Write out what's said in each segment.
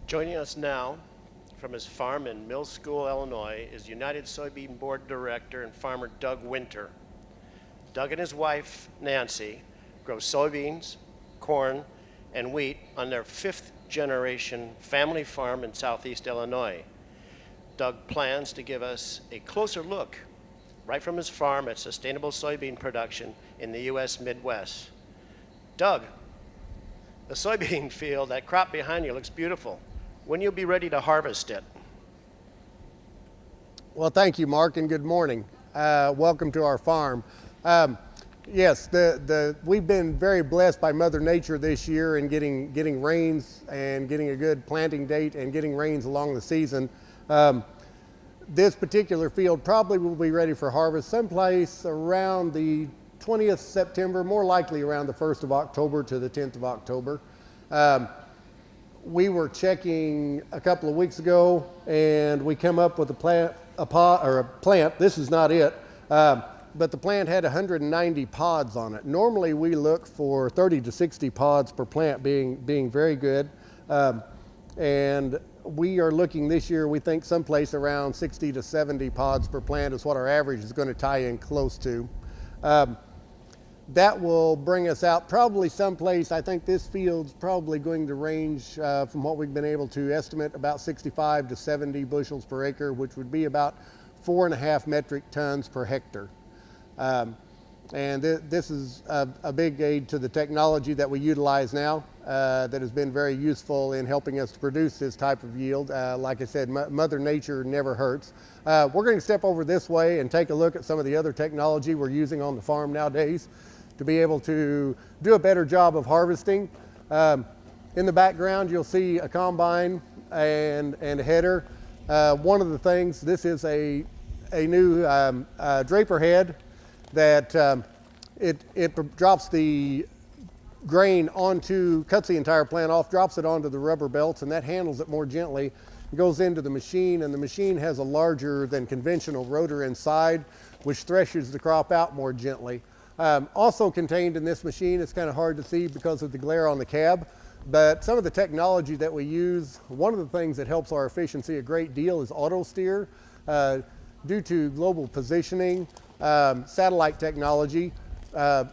Joining us now from his farm in Mill School, Illinois, is United Soybean Board Director and farmer Doug Winter. Doug and his wife, Nancy, grow soybeans, corn, and wheat on their fifth generation family farm in southeast Illinois. Doug plans to give us a closer look right from his farm at sustainable soybean production in the U.S. Midwest. Doug, the soybean field, that crop behind you looks beautiful. When you'll be ready to harvest it? Well, thank you, Mark, and good morning. Welcome to our farm. Yes, we've been very blessed by Mother Nature this year in getting rains and getting a good planting date and getting rains along the season. This particular field probably will be ready for harvest someplace around the 20th September, more likely around the 1st of October to the 10th of October. We were checking a couple of weeks ago, and we come up with a plant. This is not it, but the plant had 190 pods on it. Normally, we look for 30 to 60 pods per plant, being very good. And we are looking this year, we think someplace around 60 to 70 pods per plant is what our average is going to tie in close to. That will bring us out probably someplace. I think this field's probably going to range from what we've been able to estimate about 65 to 70 bushels per acre, which would be about 4.5 metric tons per hectare. And this is a big aid to the technology that we utilize now that has been very useful in helping us to produce this type of yield. Like I said, Mother Nature never hurts. We're going to step over this way and take a look at some of the other technology we're using on the farm nowadays to be able to do a better job of harvesting. In the background, you'll see a combine and a header. One of the things, this is a new draper head that it drops the grain onto, cuts the entire plant off, drops it onto the rubber belts, and that handles it more gently. It goes into the machine, and the machine has a larger than conventional rotor inside, which threshes the crop out more gently. Also contained in this machine, it's kind of hard to see because of the glare on the cab, but some of the technology that we use, one of the things that helps our efficiency a great deal is auto steer. Due to global positioning, satellite technology,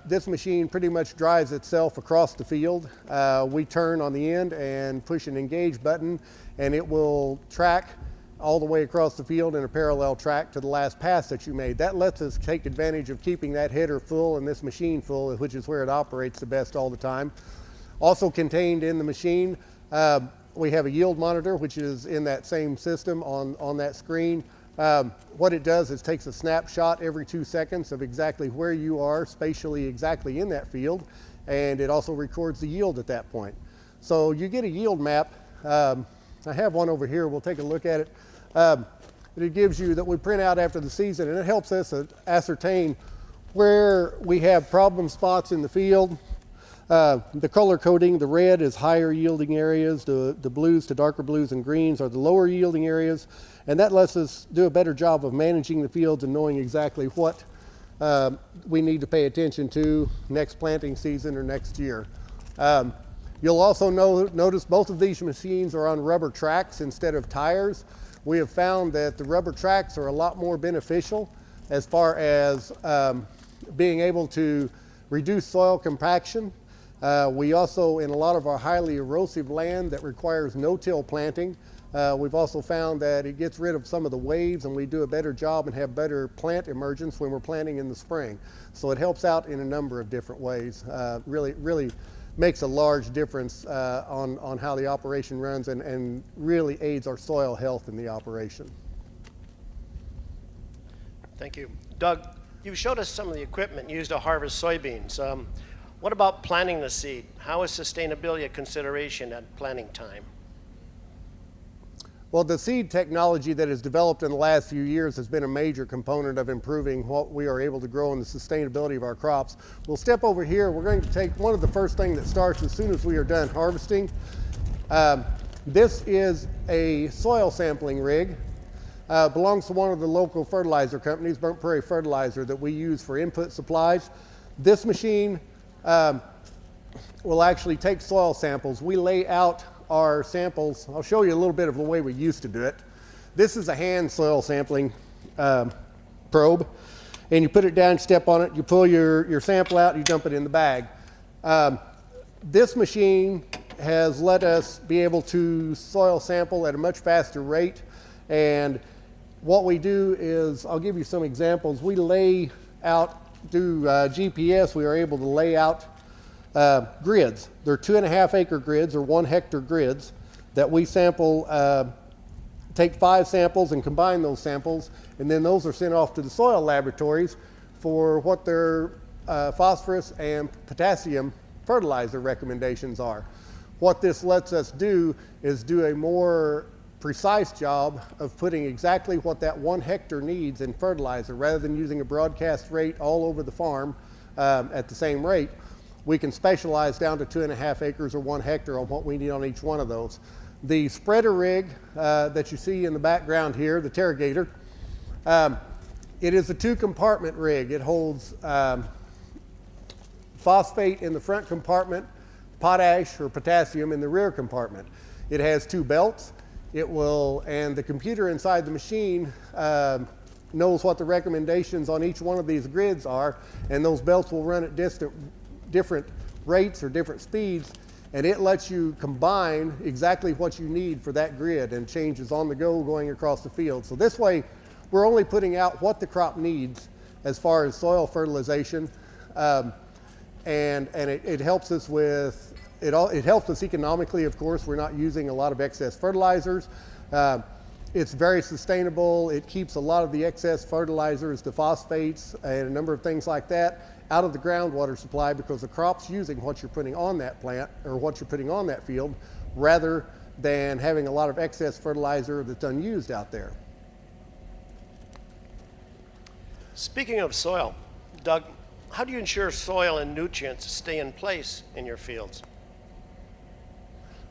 this machine pretty much drives itself across the field. We turn on the end and push an engage button, and it will track all the way across the field in a parallel track to the last pass that you made. That lets us take advantage of keeping that header full and this machine full, which is where it operates the best all the time. Also contained in the machine, we have a yield monitor, which is in that same system on that screen. What it does is takes a snapshot every 2 seconds of exactly where you are spatially exactly in that field, and it also records the yield at that point. So you get a yield map. I have one over here. We'll take a look at it. It gives you that we print out after the season, and it helps us ascertain where we have problem spots in the field. The color coding, the red is higher yielding areas, the blues to darker blues and greens are the lower yielding areas, and that lets us do a better job of managing the fields and knowing exactly what we need to pay attention to next planting season or next year. You'll also notice both of these machines are on rubber tracks instead of tires. We have found that the rubber tracks are a lot more beneficial as far as being able to reduce soil compaction. We also, in a lot of our highly erosive land that requires no-till planting, we've also found that it gets rid of some of the waves, and we do a better job and have better plant emergence when we're planting in the spring. So it helps out in a number of different ways. Really makes a large difference on how the operation runs and really aids our soil health in the operation. Thank you. Doug, you showed us some of the equipment used to harvest soybeans. What about planting the seed? How is sustainability a consideration at planting time? Well, the seed technology that has developed in the last few years has been a major component of improving what we are able to grow and the sustainability of our crops. We'll step over here. We're going to take one of the first things that starts as soon as we are done harvesting. This is a soil sampling rig. Belongs to one of the local fertilizer companies, Burnt Prairie Fertilizer, that we use for input supplies. This machine will actually take soil samples. We lay out our samples. I'll show you a little bit of the way we used to do it. This is a hand soil sampling probe, and you put it down, step on it, you pull your sample out, you dump it in the bag. This machine has let us be able to soil sample at a much faster rate, and what we do is, I'll give you some examples. We lay out, through GPS, we are able to lay out grids. They're 2.5 acre grids or 1 hectare grids that we sample, take 5 samples and combine those samples, and then those are sent off to the soil laboratories for what their phosphorus and potassium fertilizer recommendations are. What this lets us do is do a more precise job of putting exactly what that 1 hectare needs in fertilizer. Rather than using a broadcast rate all over the farm at the same rate, we can specialize down to 2.5 acres or 1 hectare on what we need on each one of those. The spreader rig that you see in the background here, the Terrigator, it is a 2-compartment rig. It holds phosphate in the front compartment, potash or potassium in the rear compartment. It has 2 belts. It will, and the computer inside the machine knows what the recommendations on each one of these grids are, and those belts will run at different rates or different speeds, and it lets you combine exactly what you need for that grid and changes on the go going across the field. So this way, we're only putting out what the crop needs as far as soil fertilization, and it helps us with, it helps us economically, of course. We're not using a lot of excess fertilizers. It's very sustainable. It keeps a lot of the excess fertilizers, the phosphates, and a number of things like that out of the groundwater supply, because the crop's using what you're putting on that plant or what you're putting on that field, rather than having a lot of excess fertilizer that's unused out there. Speaking of soil, Doug, how do you ensure soil and nutrients stay in place in your fields?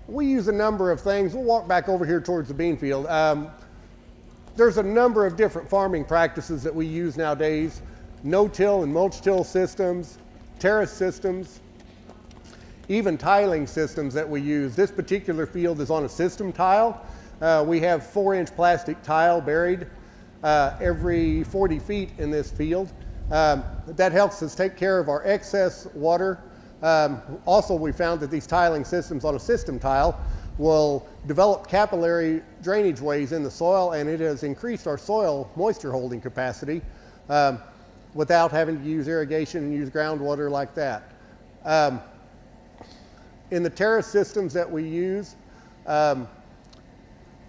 We use a number of things. We'll walk back over here towards the bean field. There's a number of different farming practices that we use nowadays. No-till and mulch-till systems, terrace systems, even tiling systems that we use. This particular field is on a system tile. We have 4-inch plastic tile buried every 40 feet in this field. That helps us take care of our excess water. Also, we found that these tiling systems on a system tile will develop capillary drainage ways in the soil, and it has increased our soil moisture holding capacity without having to use irrigation and use groundwater like that. In the terrace systems that we use a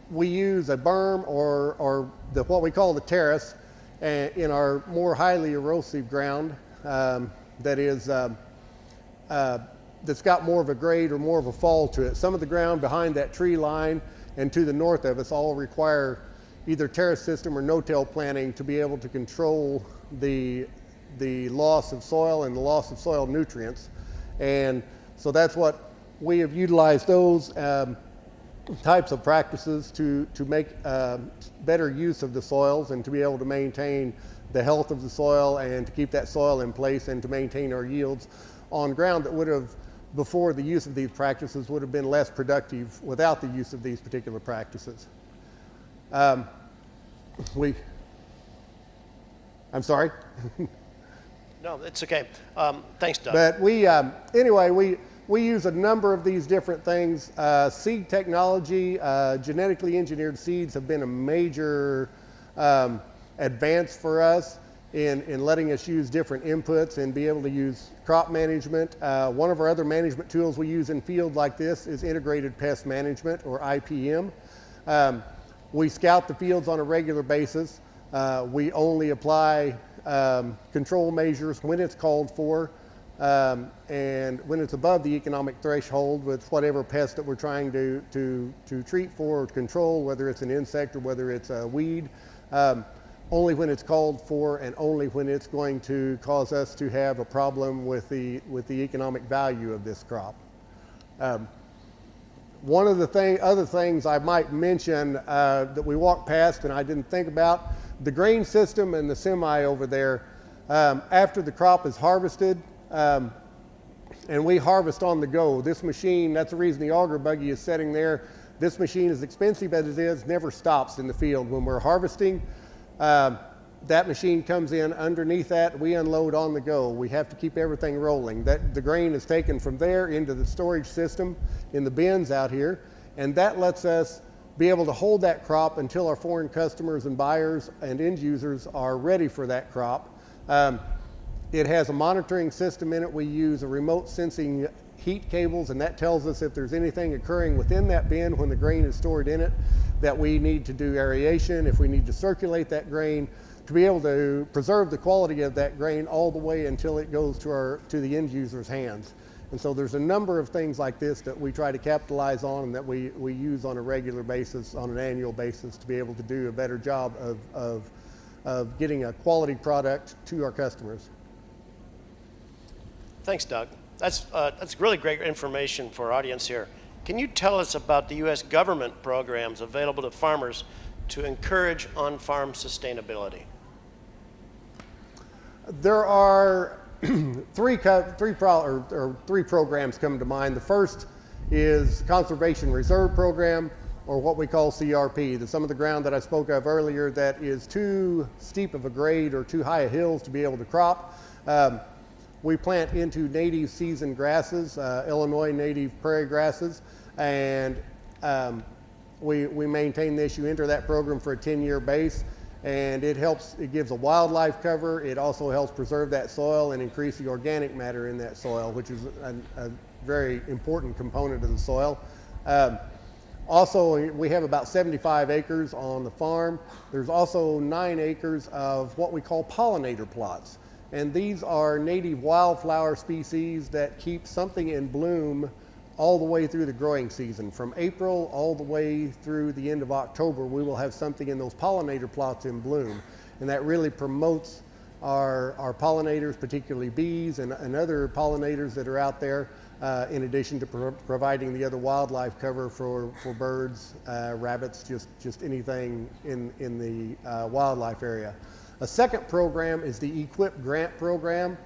berm or what we call the terrace in our more highly erosive ground that's got more of a grade or more of a fall to it. Some of the ground behind that tree line and to the north of us all require either terrace system or no-till planting to be able to control the loss of soil and the loss of soil nutrients. And so that's what we have utilized, those types of practices to make better use of the soils and to be able to maintain the health of the soil and to keep that soil in place and to maintain our yields on ground that would have, before the use of these practices, would have been less productive without the use of these particular practices. I'm sorry? No, it's okay. Thanks, Doug. But anyway, we use a number of these different things. Seed technology, genetically engineered seeds have been a major advance for us in letting us use different inputs and be able to use crop management. One of our other management tools we use in field like this is integrated pest management, or IPM. We scout the fields on a regular basis. We only apply control measures when it's called for, and when it's above the economic threshold with whatever pest that we're trying to treat for or control, whether it's an insect or whether it's a weed. Only when it's called for, and only when it's going to cause us to have a problem with the economic value of this crop. One of the other things I might mention that we walked past and I didn't think about, the grain system and the semi over there, after the crop is harvested, and we harvest on the go. This machine, that's the reason the auger buggy is sitting there. This machine, as expensive as it is, never stops in the field. When we're harvesting, that machine comes in underneath that, we unload on the go. We have to keep everything rolling. The grain is taken from there into the storage system in the bins out here, and that lets us be able to hold that crop until our foreign customers and buyers and end users are ready for that crop. It has a monitoring system in it. We use a remote sensing heat cables, and that tells us if there's anything occurring within that bin when the grain is stored in it, that we need to do aeration, if we need to circulate that grain, to be able to preserve the quality of that grain all the way until it goes to the end user's hands. And so there's a number of things like this that we try to capitalize on and that we use on a regular basis, on an annual basis, to be able to do a better job of getting a quality product to our customers. Thanks, Doug. That's really great information for our audience here. Can you tell us about the U.S. government programs available to farmers to encourage on-farm sustainability? There are three programs come to mind. The first is Conservation Reserve Program, or what we call CRP. Some of the ground that I spoke of earlier that is too steep of a grade or too high a hills to be able to crop. We plant into native season grasses, Illinois native prairie grasses, and we maintain this. You enter that program for a 10-year base, and it gives a wildlife cover. It also helps preserve that soil and increase the organic matter in that soil, which is a very important component of the soil. Also, we have about 75 acres on the farm. There's also 9 acres of what we call pollinator plots. And these are native wildflower species that keep something in bloom all the way through the growing season. From April all the way through the end of October, we will have something in those pollinator plots in bloom. And that really promotes our pollinators, particularly bees and other pollinators that are out there, in addition to providing the other wildlife cover for birds, rabbits, just anything in the wildlife area. A second program is the EQIP grant program.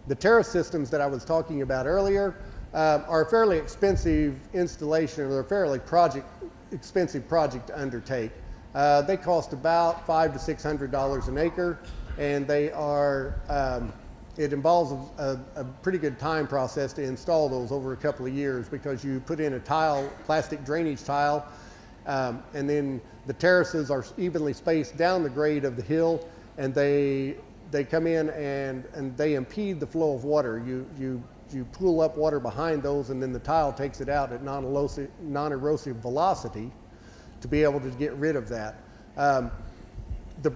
The terrace systems that I was talking about earlier are a fairly expensive installation, or they're a fairly expensive project to undertake. They cost about $500 to $600 an acre, and they are, it involves a pretty good time process to install those over a couple of years, because you put in a tile, plastic drainage tile, and then the terraces are evenly spaced down the grade of the hill, and they come in and they impede the flow of water. You pool up water behind those, and then the tile takes it out at non-erosive velocity to be able to get rid of that. The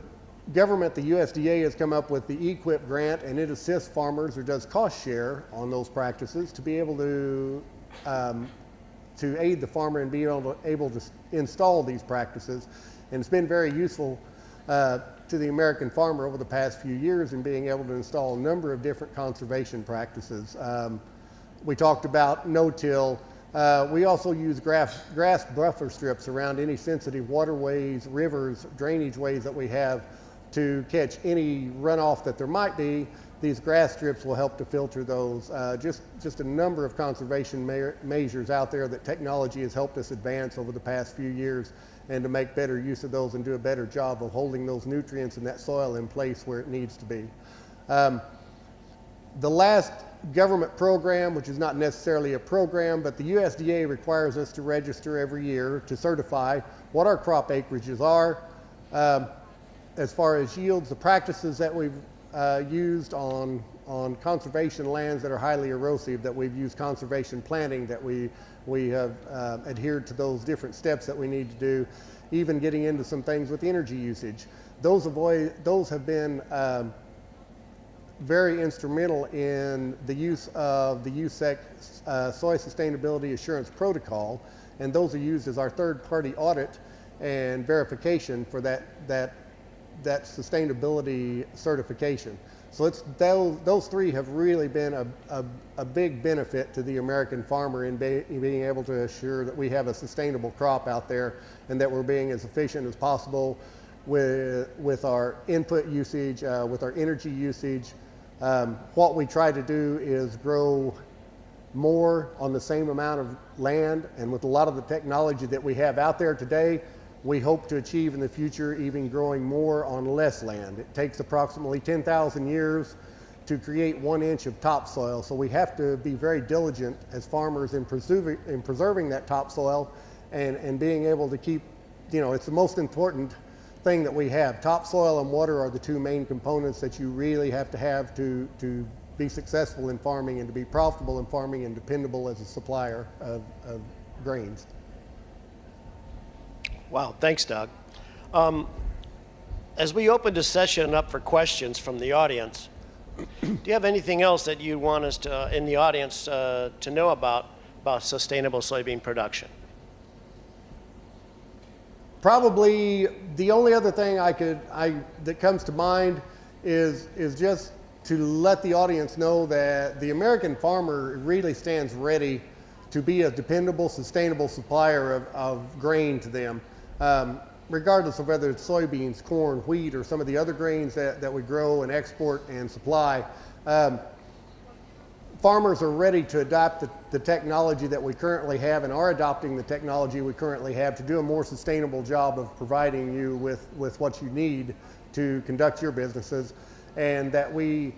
government, the USDA, has come up with the EQIP grant, and it assists farmers, or does cost share on those practices, to be able to aid the farmer in being able to install these practices. And it's been very useful to the American farmer over the past few years in being able to install a number of different conservation practices. We talked about no-till. We also use grass buffer strips around any sensitive waterways, rivers, drainage ways that we have to catch any runoff that there might be. These grass strips will help to filter those. Just a number of conservation measures out there that technology has helped us advance over the past few years, and to make better use of those and do a better job of holding those nutrients in that soil in place where it needs to be. The last government program, which is not necessarily a program, but the USDA requires us to register every year to certify what our crop acreages are. As far as yields, the practices that we've used on conservation lands that are highly erosive, that we've used conservation planting, that we have adhered to those different steps that we need to do, even getting into some things with energy usage. Those have been very instrumental in the use of the USEC Soy Sustainability Assurance Protocol, and those are used as our third-party audit and verification for that sustainability certification. So those three have really been a big benefit to the American farmer in being able to assure that we have a sustainable crop out there, and that we're being as efficient as possible with our input usage, with our energy usage. What we try to do is grow more on the same amount of land, and with a lot of the technology that we have out there today, we hope to achieve in the future even growing more on less land. It takes approximately 10,000 years to create 1 inch of topsoil, so we have to be very diligent as farmers in preserving that topsoil and being able to keep, it's the most important thing that we have. Topsoil and water are the 2 main components that you really have to be successful in farming and to be profitable in farming and dependable as a supplier of grains. Wow, thanks, Doug. As we open the session up for questions from the audience, do you have anything else that you want us to, in the audience to know about sustainable soybean production? Probably the only other thing that comes to mind is just to let the audience know that the American farmer really stands ready to be a dependable, sustainable supplier of grain to them, regardless of whether it's soybeans, corn, wheat, or some of the other grains that we grow and export and supply. Farmers are ready to adopt the technology that we currently have and are adopting the technology we currently have to do a more sustainable job of providing you with what you need to conduct your businesses, and that we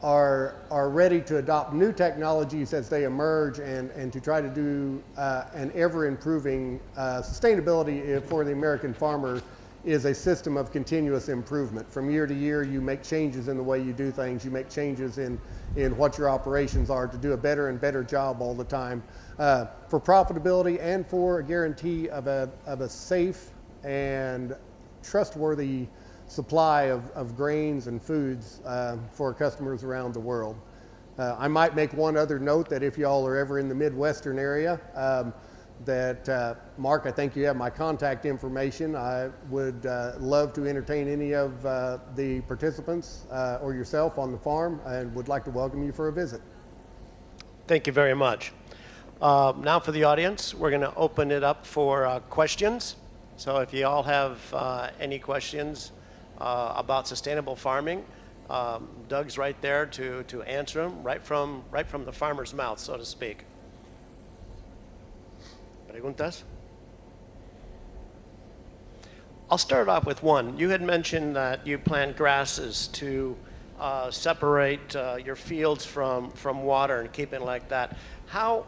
are ready to adopt new technologies as they emerge and to try to do an ever-improving sustainability for the American farmer is a system of continuous improvement. From year to year, you make changes in the way you do things. You make changes in what your operations are to do a better and better job all the time for profitability and for a guarantee of a safe and trustworthy supply of grains and foods for customers around the world. I might make one other note that if y'all are ever in the Midwestern area, Mark, I think you have my contact information. I would love to entertain any of the participants or yourself on the farm and would like to welcome you for a visit. Thank you very much. Now for the audience, we're going to open it up for questions. So if you all have any questions about sustainable farming, Doug's right there to answer them right from the farmer's mouth, so to speak. Preguntas? I'll start off with one. You had mentioned that you plant grasses to separate your fields from water and keep it like that. How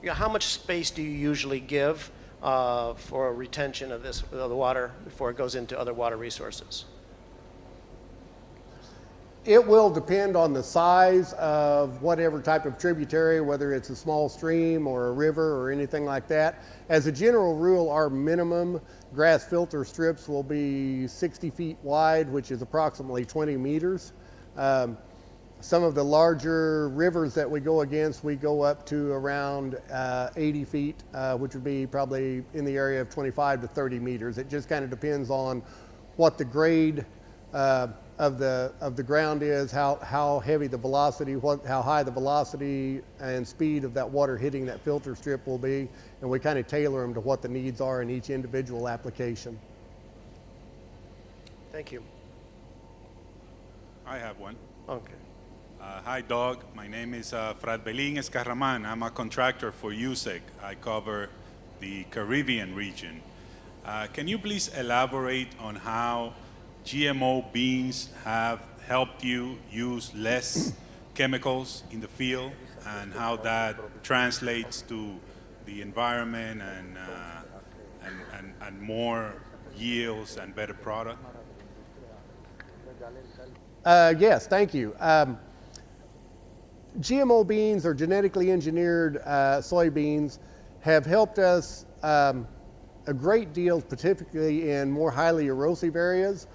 much space do you usually give for retention of the water before it goes into other water resources? It will depend on the size of whatever type of tributary, whether it's a small stream or a river or anything like that. As a general rule, our minimum grass filter strips will be 60 feet wide, which is approximately 20 meters. Some of the larger rivers that we go against, we go up to around 80 feet, which would be probably in the area of 25 to 30 meters. It just kind of depends on what the grade of the ground is, how heavy the velocity, how high the velocity and speed of that water hitting that filter strip will be, and we kind of tailor them to what the needs are in each individual application. Thank you. I have one. Okay. Hi, Doug. My name is Fradbelín Escarraman. I'm a contractor for USEC. I cover the Caribbean region. Can you please elaborate on how GMO beans have helped you use less chemicals in the field and how that translates to the environment and more yields and better product? Yes, thank you. GMO beans or genetically engineered soybeans have helped us a great deal, particularly in more highly erosive areas.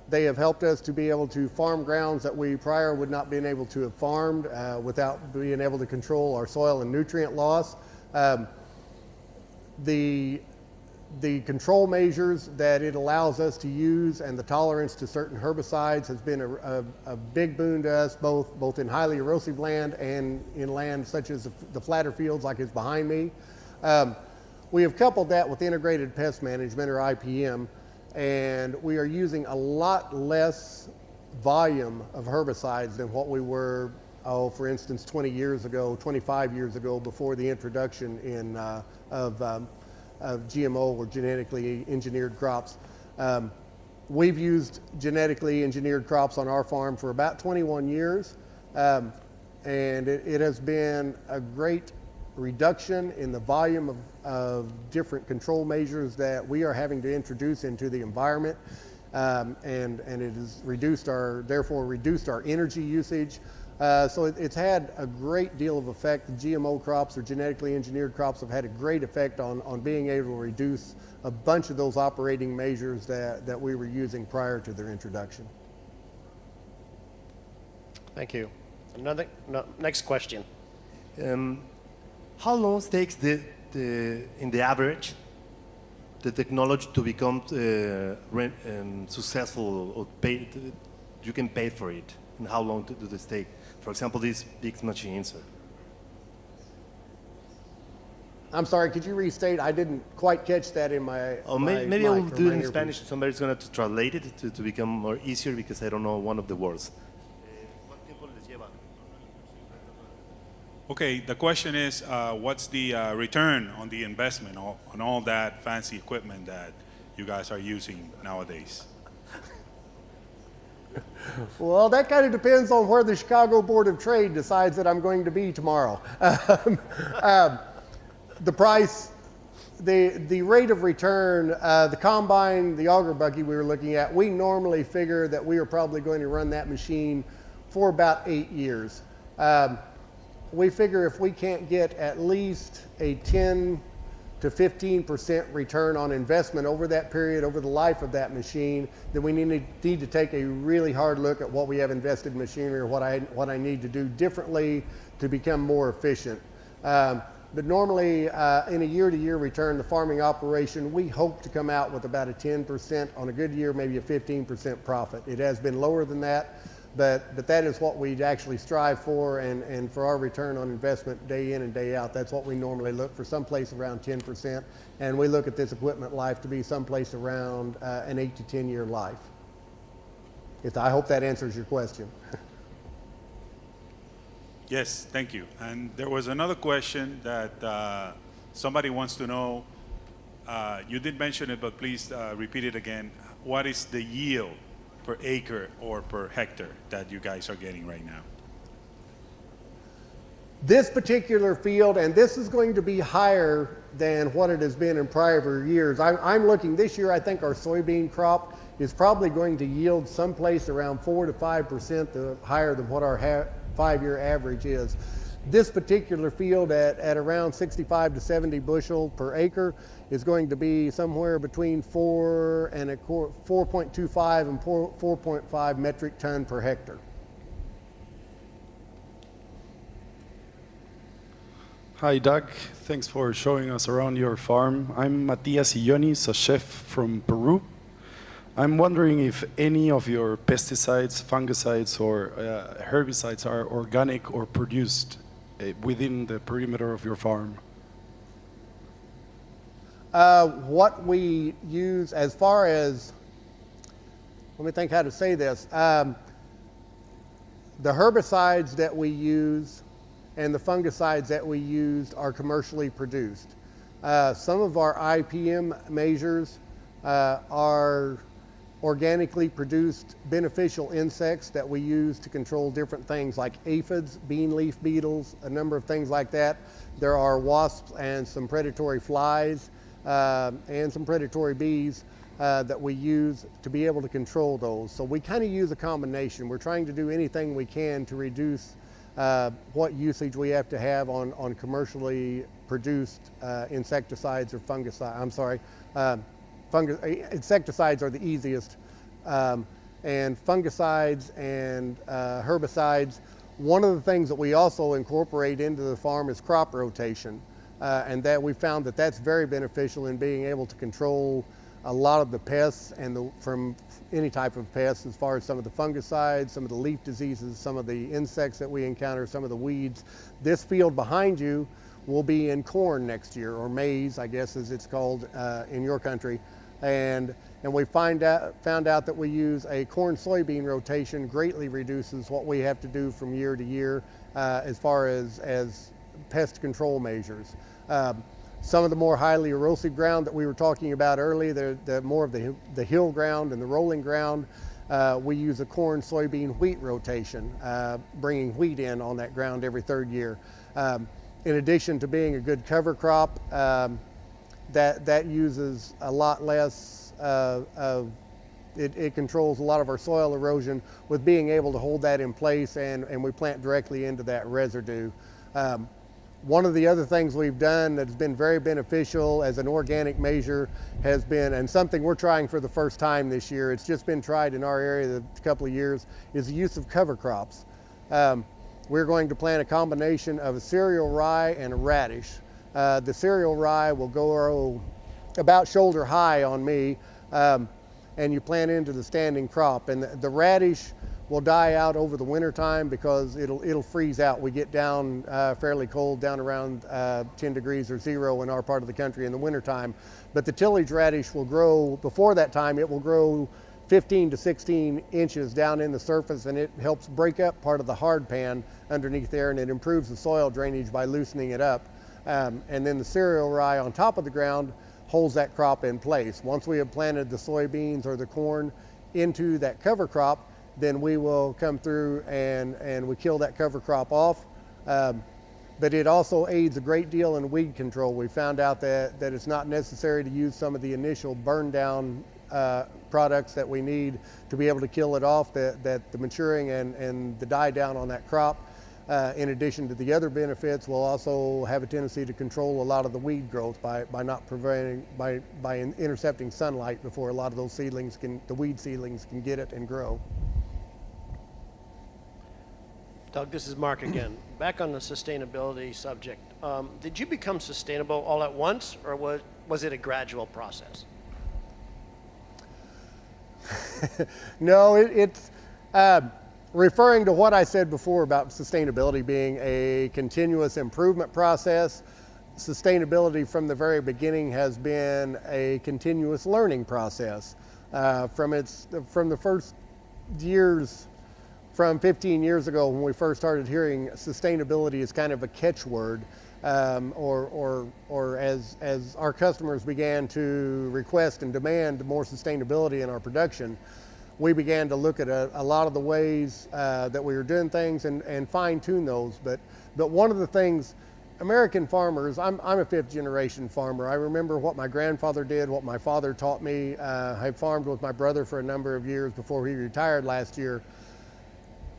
They have helped us to be able to farm grounds that we prior would not been able to have farmed without being able to control our soil and nutrient loss. The control measures that it allows us to use and the tolerance to certain herbicides has been a big boon to us, both in highly erosive land and in land such as the flatter fields like is behind me. We have coupled that with integrated pest management, or IPM, and we are using a lot less volume of herbicides than what we were for instance, 20 years ago, 25 years ago, before the introduction of GMO or genetically engineered crops. We've used genetically engineered crops on our farm for about 21 years, and it has been a great reduction in the volume of different control measures that we are having to introduce into the environment, and it has therefore reduced our energy usage. So it's had a great deal of effect. The GMO crops or genetically engineered crops have had a great effect on being able to reduce a bunch of those operating measures that we were using prior to their introduction. Thank you. Next question. How long takes in the average the technology to become successful or you can pay for it? And how long do this take? For example, these big machines. I'm sorry, could you restate? I didn't quite catch that in my. Oh, maybe I will do it in Spanish. Somebody's going to translate it to become more easier because I don't know one of the words. Okay, the question is, what's the return on the investment on all that fancy equipment that you guys are using nowadays? Well, that kind of depends on where the Chicago Board of Trade decides that I'm going to be tomorrow. The price, the rate of return, the combine, the auger buggy we were looking at, we normally figure that we are probably going to run that machine for about 8 years. We figure if we can't get at least a 10 to 15% return on investment over that period, over the life of that machine, then we need to take a really hard look at what we have invested in machinery or what I need to do differently to become more efficient. But normally in a year-to-year return, the farming operation, we hope to come out with about a 10%, on a good year, maybe a 15% profit. It has been lower than that, but that is what we actually strive for, and for our return on investment day in and day out, that's what we normally look for, someplace around 10%, and we look at this equipment life to be someplace around an 8 to 10 year life. I hope that answers your question. Yes, thank you. And there was another question that somebody wants to know. You did mention it, but please repeat it again. What is the yield per acre or per hectare that you guys are getting right now? This particular field, and this is going to be higher than what it has been in prior years. I'm looking this year, I think our soybean crop is probably going to yield someplace around 4 to 5% higher than what our 5-year average is. This particular field at around 65 to 70 bushel per acre is going to be somewhere between 4.25 and 4.5 metric ton per hectare. Hi Doug, thanks for showing us around your farm. I'm Matias Illonis, a chef from Peru. I'm wondering if any of your pesticides, fungicides, or herbicides are organic or produced within the perimeter of your farm. What we use as far as, let me think how to say this, the herbicides that we use and the fungicides that we used are commercially produced. Some of our IPM measures are organically produced beneficial insects that we use to control different things like aphids, bean leaf beetles, a number of things like that. There are wasps and some predatory flies and some predatory bees that we use to be able to control those. So we kind of use a combination. We're trying to do anything we can to reduce what usage we have to have on commercially produced insecticides or fungicides. I'm sorry. Insecticides are the easiest, and fungicides and herbicides. One of the things that we also incorporate into the farm is crop rotation, and that we found that that's very beneficial in being able to control a lot of the pests and from any type of pests, as far as some of the fungicides, some of the leaf diseases, some of the insects that we encounter, some of the weeds. This field behind you will be in corn next year, or maize, I guess as it's called in your country. And we found out that we use a corn-soybean rotation greatly reduces what we have to do from year to year as far as pest control measures. Some of the more highly erosive ground that we were talking about earlier, the more of the hill ground and the rolling ground, we use a corn-soybean wheat rotation, bringing wheat in on that ground every third year. In addition to being a good cover crop, that uses a lot less it controls a lot of our soil erosion with being able to hold that in place, and we plant directly into that residue. One of the other things we've done that's been very beneficial as an organic measure has been, and something we're trying for the first time this year, it's just been tried in our area a couple of years, is the use of cover crops. We're going to plant a combination of a cereal rye and a radish. The cereal rye will go about shoulder high on me, and you plant into the standing crop. And the radish will die out over the winter time because it'll freeze out. We get down fairly cold, down around 10 degrees or 0 in our part of the country in the winter time. But the tillage radish will grow, before that time, it will grow 15 to 16 inches down in the surface, and it helps break up part of the hard pan underneath there, and it improves the soil drainage by loosening it up. And then the cereal rye on top of the ground holds that crop in place. Once we have planted the soybeans or the corn into that cover crop, then we will come through and we kill that cover crop off. But it also aids a great deal in weed control. We found out that it's not necessary to use some of the initial burn down products that we need to be able to kill it off, that the maturing and the die down on that crop, in addition to the other benefits, will also have a tendency to control a lot of the weed growth by not preventing, by intercepting sunlight before a lot of those seedlings the weed seedlings can get it and grow. Doug, this is Mark again. Back on the sustainability subject, did you become sustainable all at once, or was it a gradual process? No, it's referring to what I said before about sustainability being a continuous improvement process. Sustainability from the very beginning has been a continuous learning process. From the first years, from 15 years ago when we first started hearing sustainability as kind of a catchword, or as our customers began to request and demand more sustainability in our production, we began to look at a lot of the ways that we were doing things and fine tune those. But one of the things, American farmers, I'm a fifth generation farmer. I remember what my grandfather did, what my father taught me. I farmed with my brother for a number of years before he retired last year.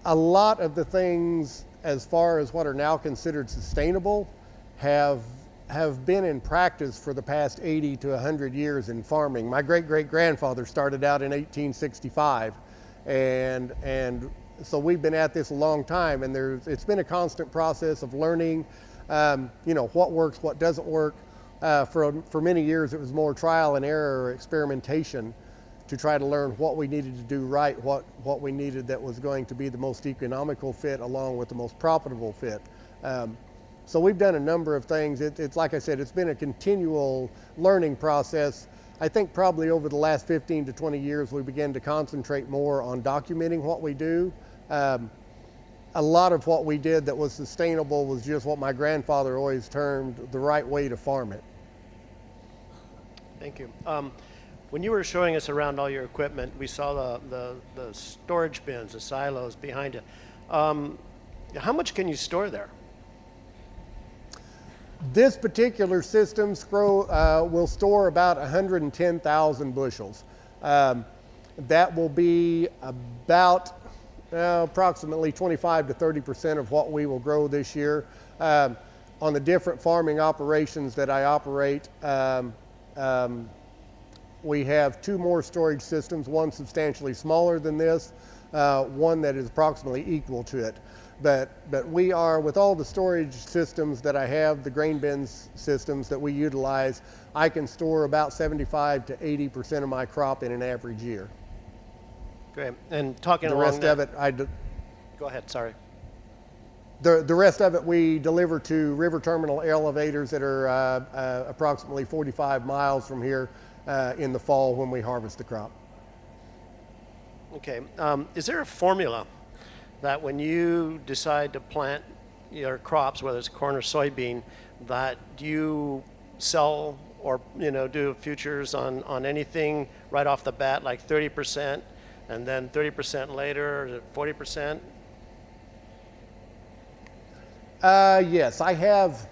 A lot of the things as far as what are now considered sustainable have been in practice for the past 80 to 100 years in farming. My great-great-grandfather started out in 1865, and so we've been at this a long time, and it's been a constant process of learning, what works, what doesn't work. For many years it was more trial and error or experimentation to try to learn what we needed to do right, what we needed that was going to be the most economical fit along with the most profitable fit. So we've done a number of things. It's like I said, it's been a continual learning process. I think probably over the last 15 to 20 years, we began to concentrate more on documenting what we do. A lot of what we did that was sustainable was just what my grandfather always termed the right way to farm it. Thank you. When you were showing us around all your equipment, we saw the storage bins, the silos behind you. How much can you store there? This particular system will store about 110,000 bushels. That will be about approximately 25 to 30% of what we will grow this year. On the different farming operations that I operate, we have two more storage systems, one substantially smaller than this, one that is approximately equal to it. But we are, with all the storage systems that I have, the grain bins systems that we utilize, I can store about 75 to 80% of my crop in an average year. Great. And talking The along rest that, of it, go ahead, sorry. the rest of it we deliver to river terminal elevators that are approximately 45 miles from here. in the fall when we harvest the crop. Okay. Is there a formula that when you decide to plant your crops, whether it's corn or soybean, that you sell or do futures on anything right off the bat, like 30%, and then 30% later, or is it 40%? Yes, I have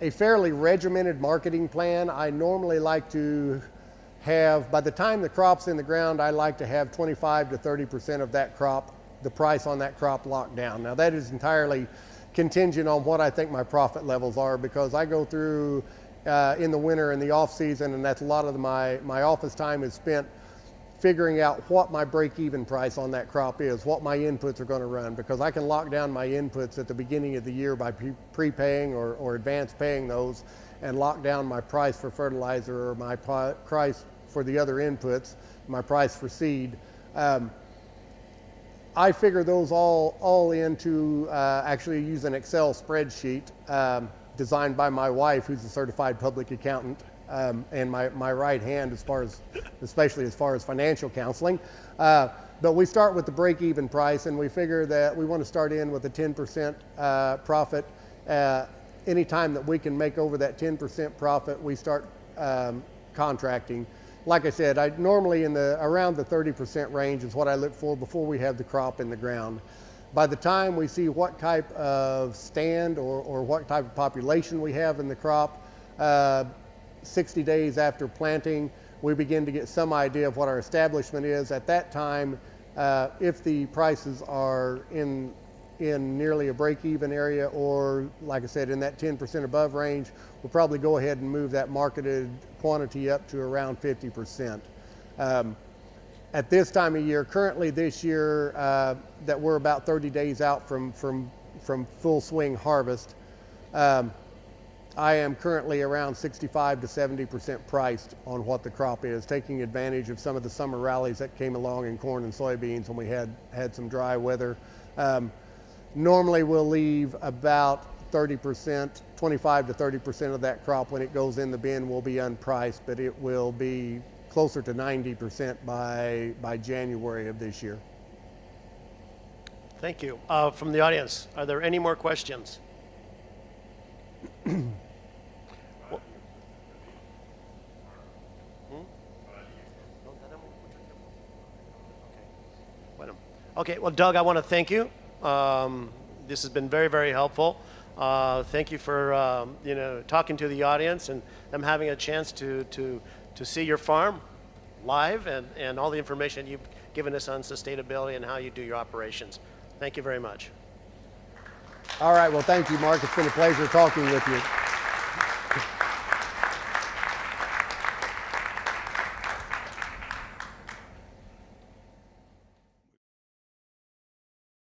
a fairly regimented marketing plan. I normally like to have, by the time the crop's in the ground, I like to have 25 to 30% of that crop, the price on that crop locked down. Now that is entirely contingent on what I think my profit levels are, because I go through in the winter and the off season, and that's a lot of my office time is spent figuring out what my break-even price on that crop is, what my inputs are going to run, because I can lock down my inputs at the beginning of the year by prepaying or advance paying those, and lock down my price for fertilizer or my price for the other inputs, my price for seed. I figure those all into actually use an Excel spreadsheet designed by my wife, who's a certified public accountant, and my right hand especially as far as financial counseling. But we start with the break-even price, and we figure that we want to start in with a 10% profit. Anytime that we can make over that 10% profit, we start contracting. Like I said, I normally around the 30% range is what I look for before we have the crop in the ground. By the time we see what type of stand or what type of population we have in the crop, 60 days after planting, we begin to get some idea of what our establishment is. At that time, if the prices are in nearly a break-even area, or like I said, in that 10% above range, we'll probably go ahead and move that marketed quantity up to around 50%. At this time of year, currently this year, that we're about 30 days out from full swing harvest, I am currently around 65 to 70% priced on what the crop is, taking advantage of some of the summer rallies that came along in corn and soybeans when we had some dry weather. Normally we'll leave about 30%, 25 to 30% of that crop when it goes in the bin will be unpriced, but it will be closer to 90% by January of this year. Thank you. From the audience, are there any more questions? Okay, well, Doug, I want to thank you. This has been very, very helpful. Thank you for talking to the audience and them having a chance to see your farm live and all the information you've given us on sustainability and how you do your operations. Thank you very much. All right, well, thank you, Mark. It's been a pleasure talking with you.